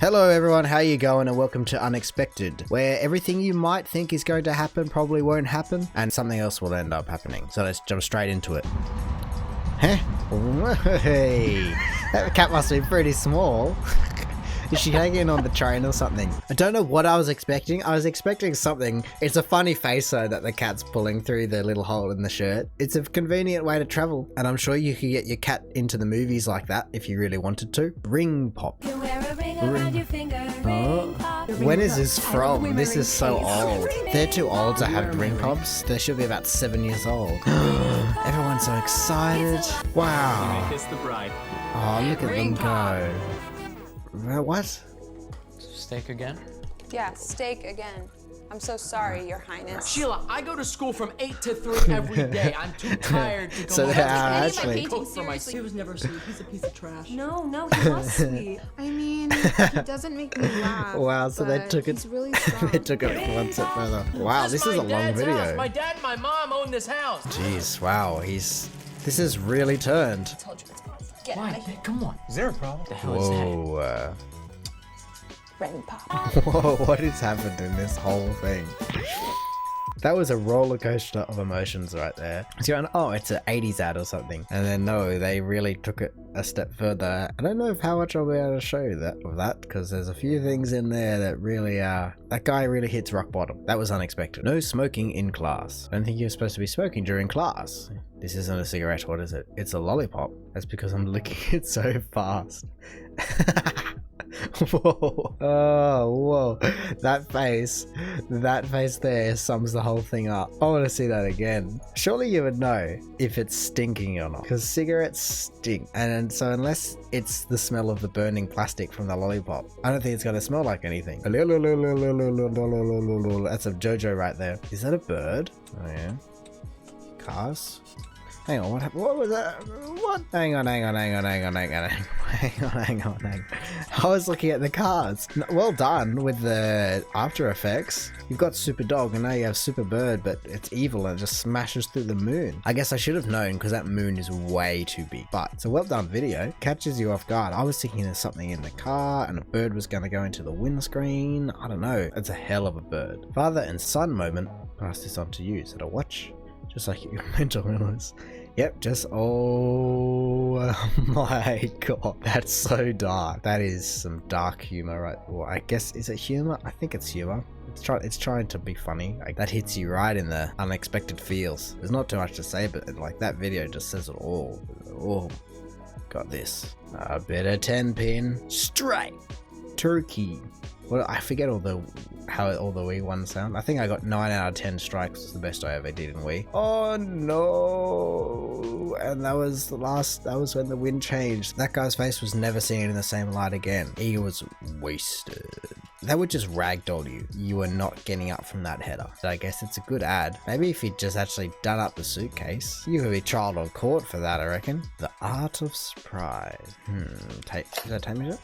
Hello everyone, how you going, and welcome to Unexpected, where everything you might think is going to happen probably won't happen, and something else will end up happening. So let's jump straight into it. Huh? Hey, that cat must be pretty small. Is she hanging on the train or something? I don't know what I was expecting. I was expecting something. It's a funny face though that the cat's pulling through the little hole in the shirt. It's a convenient way to travel, and I'm sure you could get your cat into the movies like that if you really wanted to. Ring pop. You wear a ring around your finger. Ring pop. When is this from? This is so old. They're too old to have ring pops. They should be about 7 years old. Everyone's so excited. Wow. Kiss the bride. Oh, look at them go. What? Steak again? Yeah, steak again. I'm so sorry, Your Highness. Sheila, I go to school from 8 to 3 every day. I'm too tired to go So home. they are actually. He was never sweet. He's a piece of trash. No, he was sweet. I mean, he doesn't make me laugh. Wow, so they took it. He's really strong. They took it one step further. Wow, this is a long video. House. My dad and my mom own this house. Jeez, wow, this is really turned. Get out of here. Come on. Is there a problem? The hell is Whoa, Ring pop. whoa, what has happened in this whole thing? That was a roller coaster of emotions right there. So you're going, oh, it's an 80s ad or something. And then no, they really took it a step further. I don't know how much I'll be able to show you that because there's a few things in there that really that guy really hits rock bottom. That was unexpected. No smoking in class. I don't think you're supposed to be smoking during class. This isn't a cigarette, what is it? It's a lollipop. That's because I'm licking it so fast. Whoa. Oh, whoa. That face there sums the whole thing up. I want to see that again. Surely you would know if it's stinking or not, because cigarettes stink. And so unless it's the smell of the burning plastic from the lollipop, I don't think it's going to smell like anything. That's a JoJo right there. Is that a bird? Oh yeah. Cars? Hang on, what happened? What was that? What? Hang on. I was looking at the cards. Well done with the After Effects. You've got Super Dog and now you have Super Bird, but it's evil and it just smashes through the moon. I guess I should have known because that moon is way too big. But it's a well done video. Catches you off guard. I was thinking there's something in the car and a bird was going to go into the windscreen. I don't know. It's a hell of a bird. Father and son moment. Pass this on to you. Is it a watch? Just like your mental illness. Yep, just oh my god, that's so dark. That is some dark humor, right? Well, I guess, is it humor? I think it's humor. It's trying to be funny. Like, that hits you right in the unexpected feels. There's not too much to say, but like that video just says it all. Oh, got this. A bit of 10 pin straight turkey. Well, I forget how all the Wii ones sound. I think I got 9 out of 10 strikes. Was the best I ever did in Wii. Oh no! And that was when the wind changed. That guy's face was never seen in the same light again. He was wasted. That would just ragdoll you. You were not getting up from that header. So I guess it's a good ad. Maybe if you'd just actually done up the suitcase, you could be trialed on court for that, I reckon. The art of surprise. Is that tape measure?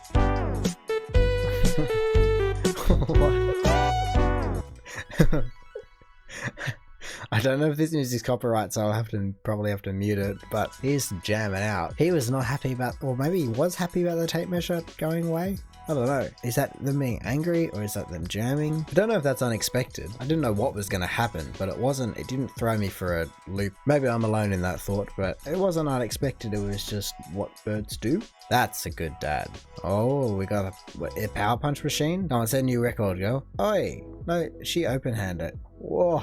I don't know if this music's copyright, so I'll probably have to mute it, but he's jamming out. He was not happy about, or maybe he was happy about the tape measure going away. I don't know. Is that them being angry or is that them jamming? I don't know if that's unexpected. I didn't know what was going to happen, but it didn't throw me for a loop. Maybe I'm alone in that thought, but it wasn't unexpected. It was just what birds do. That's a good dad. Oh, we got a power punch machine. No one said new record, girl. Oi, no, she open-handed it. Whoa.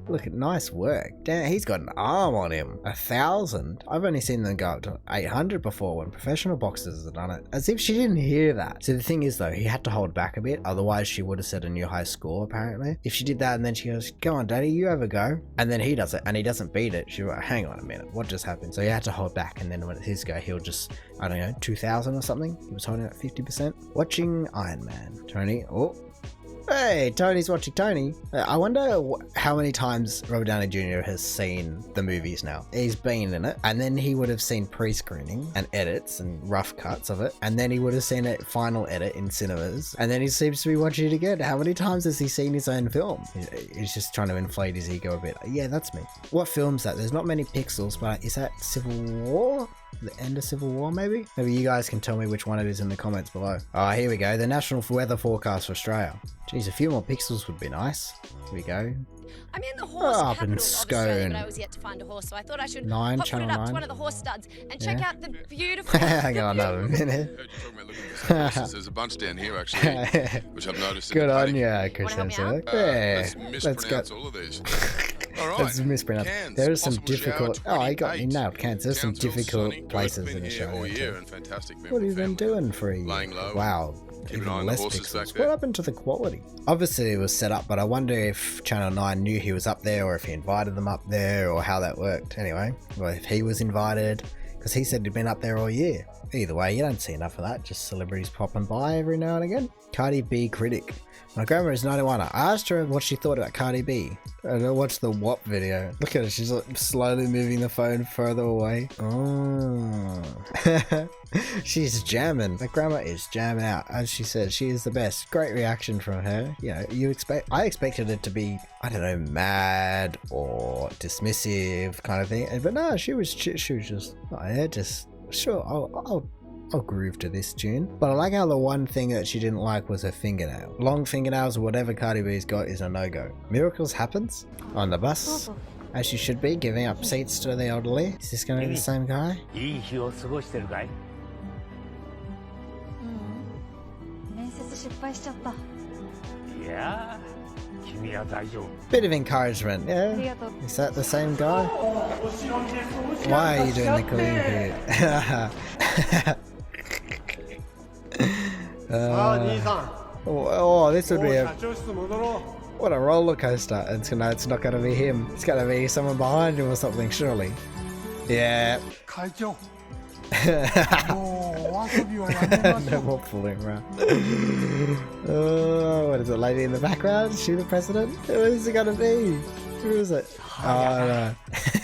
Look at nice work. Damn, he's got an arm on him. 1,000. I've only seen them go up to 800 before when professional boxers have done it. As if she didn't hear that. So the thing is though, he had to hold back a bit. Otherwise she would have set a new high score apparently. If she did that and then she goes, go on daddy, you have a go. And then he does it and he doesn't beat it. She's like, hang on a minute, what just happened? So he had to hold back, and then when it's his go, he'll just, I don't know, 2,000 or something. He was holding at 50%. Watching Iron Man. Tony, oh. Hey, Tony's watching Tony. I wonder how many times Robert Downey Jr. has seen the movies now. He's been in it, and then he would have seen pre-screening and edits and rough cuts of it, and then he would have seen a final edit in cinemas, and then he seems to be watching it again. How many times has he seen his own film? He's just trying to inflate his ego a bit. Yeah, that's me. What film's that? There's not many pixels, but is that Civil War? The end of Civil War, maybe? Maybe you guys can tell me which one it is in the comments below. Oh, here we go. The National Weather Forecast for Australia. Geez, a few more pixels would be nice. Here we go. I'm in the horse Up in capital of Australia, Scone. but I was yet to find a horse, so I thought I should 9, put it Channel up 9. to one of the horse studs and check out the beautiful... Hang on a minute. Heard you talking about looking for some horses. There's a bunch down here actually, which I've noticed. Good on in the you, Chris Wanna help me Hemsworth. Yeah, let's let's go. mispronounce all of these. All right. Let's mispronounce. Cairns, There are some possible shower, difficult. Oh, I got me 28. nailed. Cairns. There's some Townsville, difficult sunny, good. places Been in here all Australia. year too. and fantastic. Been What have with you been family. doing for a year? Laying low. Wow. Keep an eye Even on the less horses back pixels. there. What happened to the quality? Obviously it was set up, but I wonder if Channel 9 knew he was up there or if he invited them up there or how that worked. Anyway, or if he was invited, because he said he'd been up there all year. Either way, you don't see enough of that, just celebrities popping by every now and again. Cardi B Critic. My grandma is 91. I asked her what she thought about Cardi B. I watched the WAP video. Look at her, she's like slowly moving the phone further away. Oh. She's jamming. My grandma is jamming out. As she said, she is the best. Great reaction from her. You know, I expected it to be, I don't know, mad or dismissive kind of thing. But no, she was just, oh yeah, just, sure, I'll groove to this tune. But I like how the one thing that she didn't like was her fingernail. Long fingernails or whatever Cardi B's got is a no-go. Miracles happens on the bus, as she should be, giving up seats to the elderly. Is this gonna be the same guy? いい日を過ごしてるかい？面接失敗しちゃった。いやー、君は大丈夫。 Bit of encouragement, yeah? Is that the same guy? Why are you doing the clean here? Oh, this would be a... What a roller coaster. It's not gonna be him. It's gonna be someone behind him or something, surely. Yeah. No more fooling around. Oh, what is it, lady in the background? Is she the president? Who is it gonna be? Who is it? Oh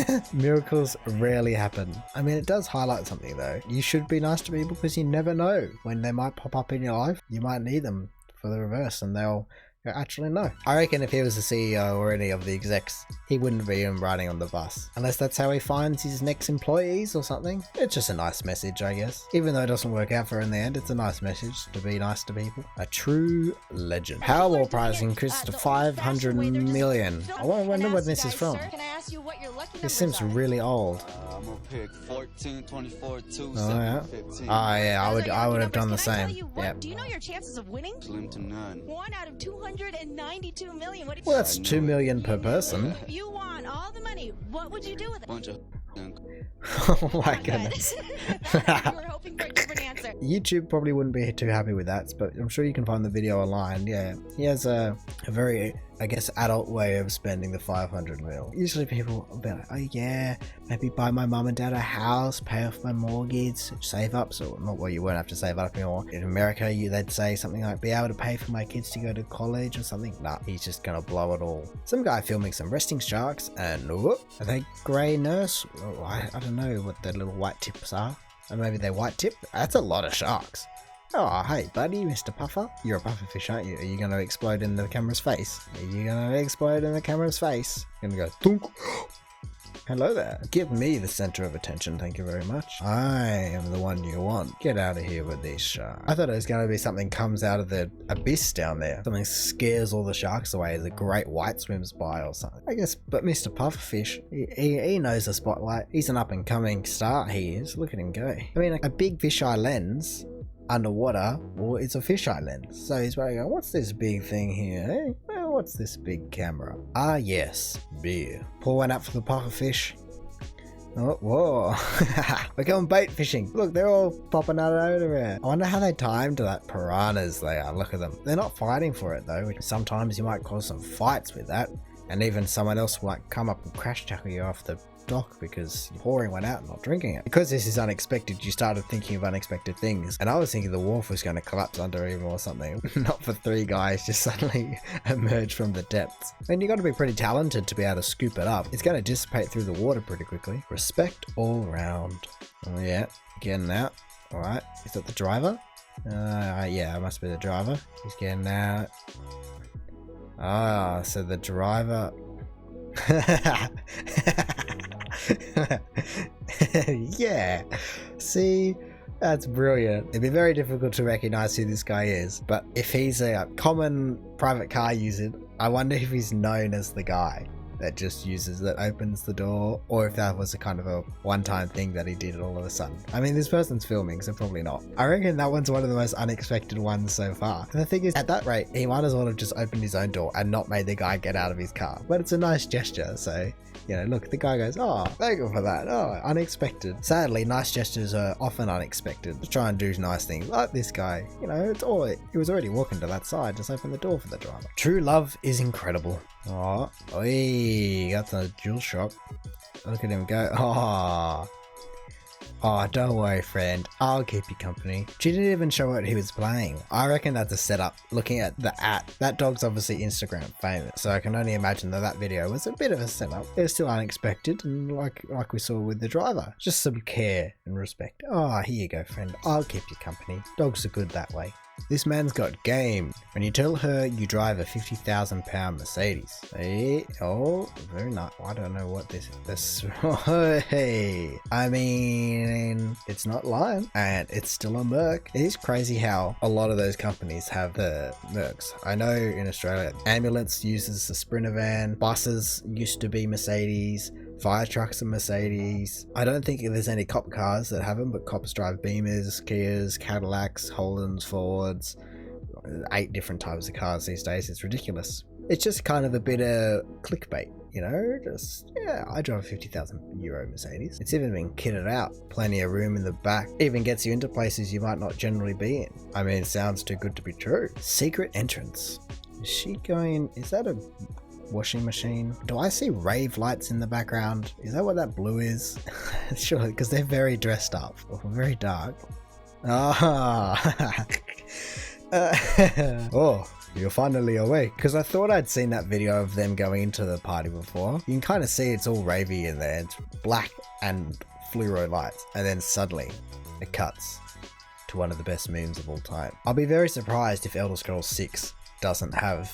no. Miracles rarely happen. I mean, it does highlight something though. You should be nice to people because you never know when they might pop up in your life. You might need them for the reverse and they'll actually no. I reckon if he was the CEO or any of the execs, he wouldn't be riding on the bus. Unless that's how he finds his next employees or something. It's just a nice message, I guess. Even though it doesn't work out for her in the end, it's a nice message to be nice to people. A true legend. Powerball prize increased to 500 million. I wonder where this is from. Can I ask you what your lucky This numbers seems are? really old. I'm gonna pick 14, 24, 2, Oh yeah. 15. Oh yeah, Those are your I would have lucky done the numbers. Can I tell same. you what? Yep. Do you know your chances of winning? Slim to none. 1 out of 292 million. What if Well, that's 2 million per person. if you won all the money, what would you do with it? Bunch of Oh my goodness. You were hoping for a different answer. YouTube probably wouldn't be too happy with that, but I'm sure you can find the video online. Yeah, he has a very, I guess, adult way of spending the 500 mil. Usually people will be like, oh yeah, maybe buy my mum and dad a house, pay off my mortgage, save up. So not well, you won't have to save up anymore. In America, they'd say something like, be able to pay for my kids to go to college or something. Nah, he's just gonna blow it all. Some guy filming some resting sharks, and whoop, are they grey nurse? Oh, I don't know what the little white tips are. Or maybe they're white tip. That's a lot of sharks. Oh, hey, buddy, Mr. Puffer. You're a pufferfish, aren't you? Are you going to explode in the camera's face? Are you going to explode in the camera's face? You're going to go, thunk. Hello there. Give me the center of attention, thank you very much. I am the one you want. Get out of here with these sharks. I thought it was going to be something comes out of the abyss down there. Something scares all the sharks away as a great white swims by or something. I guess, but Mr. Pufferfish, he knows the spotlight. He's an up-and-coming star, he is. Look at him go. I mean, a big fisheye lens underwater, well, it's a fisheye lens. So he's probably going, what's this big thing here, eh? Well, what's this big camera? Ah, yes, beer. Pour one up for the pufferfish. Oh, whoa. We're going bait fishing. Look, they're all popping out of everywhere. I wonder how they time to that piranhas they are. Look at them. They're not fighting for it though. Sometimes you might cause some fights with that. And even someone else might come up and crash tackle you off the dock because you're pouring one out and not drinking it. Because this is unexpected, you started thinking of unexpected things. And I was thinking the wharf was going to collapse under him or something. Not for three guys just suddenly emerge from the depths. And you got to be pretty talented to be able to scoop it up. It's going to dissipate through the water pretty quickly. Respect all round. Oh yeah, getting out. Alright, is that the driver? Yeah, it must be the driver. He's getting out. Ah, so the driver... Yeah. See? That's brilliant. It'd be very difficult to recognize who this guy is, but if he's a common private car user, I wonder if he's known as the guy that just opens the door, or if that was a kind of a one-time thing that he did all of a sudden. I mean, this person's filming, so probably not. I reckon that one's one of the most unexpected ones so far. And the thing is, at that rate, he might as well have just opened his own door and not made the guy get out of his car. But it's a nice gesture, so, you know, look, the guy goes, oh, thank you for that. Oh, unexpected. Sadly, nice gestures are often unexpected. Let's try and do nice things like this guy. You know, he was already walking to that side, just open the door for the driver. True love is incredible. Oh, oi, got the jewel shop. Look at him go. Oh, don't worry, friend. I'll keep you company. She didn't even show what he was playing. I reckon that's a setup. Looking at the that dog's obviously Instagram famous, so I can only imagine that video was a bit of a setup. It was still unexpected, and like we saw with the driver, just some care and respect. Oh, here you go, friend. I'll keep you company. Dogs are good that way. This man's got game. When you tell her you drive a £50,000 Mercedes. Hey, oh, very nice. I don't know what this is. Hey, I mean, it's not lying, and it's still a Merc. It is crazy how a lot of those companies have the Mercs. I know in Australia, ambulance uses the Sprinter van, buses used to be Mercedes, fire trucks are Mercedes. I don't think there's any cop cars that have them, but cops drive Beamers, Kias, Cadillacs, Holdens, Fords, 8 different types of cars these days. It's ridiculous. It's just kind of a bit of clickbait, you know? Just, yeah, I drive a €50,000 Mercedes. It's even been kitted out. Plenty of room in the back. Even gets you into places you might not generally be in. I mean, it sounds too good to be true. Secret entrance. Is she going... Is that a... washing machine? Do I see rave lights in the background? Is that what that blue is? Sure, because they're very dressed up, or very dark. Ah. Oh, you're finally awake. Because I thought I'd seen that video of them going into the party before. You can kind of see it's all ravey in there. It's black and fluoro lights, and then suddenly it cuts to one of the best memes of all time. I'll be very surprised if Elder Scrolls 6 doesn't have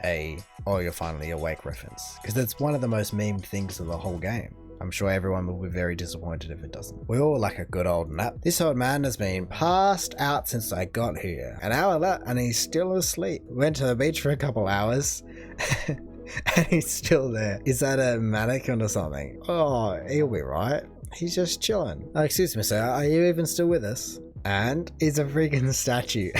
a "oh, you're finally awake" reference, because that's one of the most memed things of the whole game. I'm sure everyone will be very disappointed if it doesn't. We all like a good old nap. This old man has been passed out since I got here. An hour left and he's still asleep. Went to the beach for a couple hours and he's still there. Is that a mannequin or something? Oh, he'll be right. He's just chilling. Oh, excuse me, sir. Are you even still with us? And he's a freaking statue.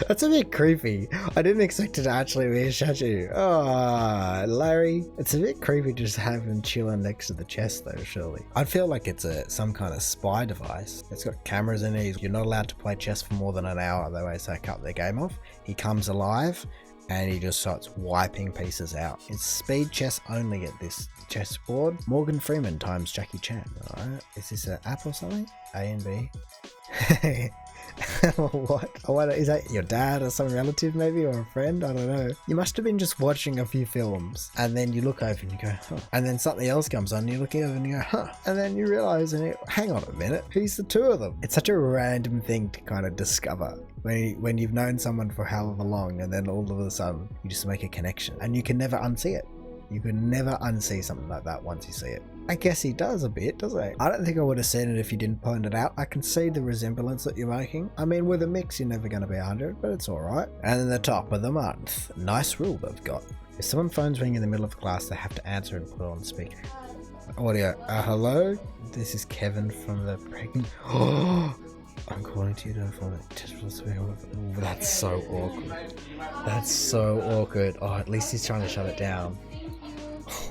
That's a bit creepy. I didn't expect it to actually be a statue. Oh, Larry. It's a bit creepy to just have him chilling next to the chest though, surely. I'd feel like it's some kind of spy device. It's got cameras in it. You're not allowed to play chess for more than an hour, otherwise they cut the game off. He comes alive and he just starts wiping pieces out. It's speed chess only at this chessboard. Morgan Freeman times Jackie Chan. Alright. Is this an app or something? A and B? What? Is that your dad or some relative maybe, or a friend? I don't know. You must have been just watching a few films and then you look over and you go, huh. And then something else comes on and you look over and you go, huh. And then you realize, hang on a minute, who's the two of them? It's such a random thing to kind of discover when you've known someone for however long, and then all of a sudden you just make a connection and you can never unsee it. You can never unsee something like that once you see it. I guess he does a bit, doesn't he? I don't think I would have seen it if you didn't point it out. I can see the resemblance that you're making. I mean, with a mix, you're never going to be 100, but it's alright. And then the top of the month. Nice rule they've got. If someone phones ring in the middle of class, they have to answer and put it on speaker. Audio. Hello? This is Kevin from the pregnant... Oh! I'm calling to you to inform it. That's so awkward. That's so awkward. Oh, at least he's trying to shut it down.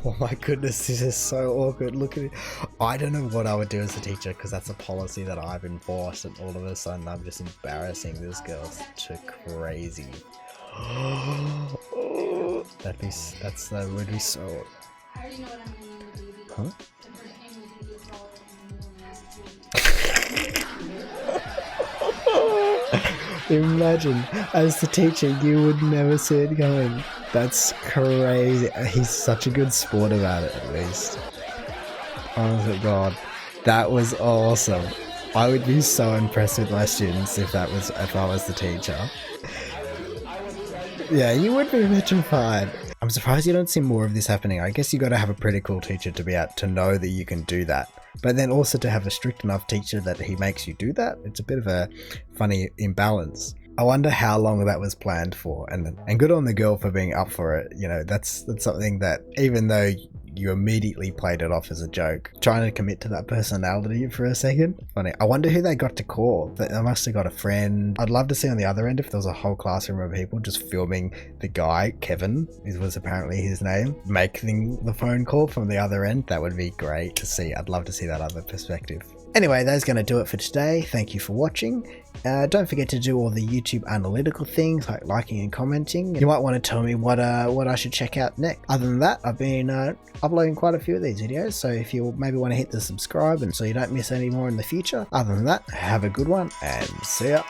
Oh my goodness, this is so awkward. Look at it. I don't know what I would do as a teacher, because that's a policy that I've enforced, and all of a sudden I'm just embarrassing this girl to crazy. That would be so... Huh? Imagine, as the teacher, you would never see it coming. That's crazy. He's such a good sport about it, at least. Oh my god, that was awesome. I would be so impressed with my students if I was the teacher. Yeah, you would be petrified. I'm I'm surprised you don't see more of this happening. I guess you got to have a pretty cool teacher to be able to know that you can do that. But then also to have a strict enough teacher that he makes you do that. It's a bit of a funny imbalance. I wonder how long that was planned for, and good on the girl for being up for it. You know, that's something that, even though you immediately played it off as a joke, trying to commit to that personality for a second. Funny. I wonder who they got to call. They must have got a friend. I'd love to see on the other end if there was a whole classroom of people just filming the guy, Kevin, was apparently his name, making the phone call from the other end. That would be great to see. I'd love to see that other perspective. Anyway, that's going to do it for today. Thank you for watching. Don't forget to do all the YouTube analytical things like liking and commenting. You might want to tell me what I should check out next. Other than that, I've been uploading quite a few of these videos, so if you maybe want to hit the subscribe and so you don't miss any more in the future. Other than that, have a good one and see ya.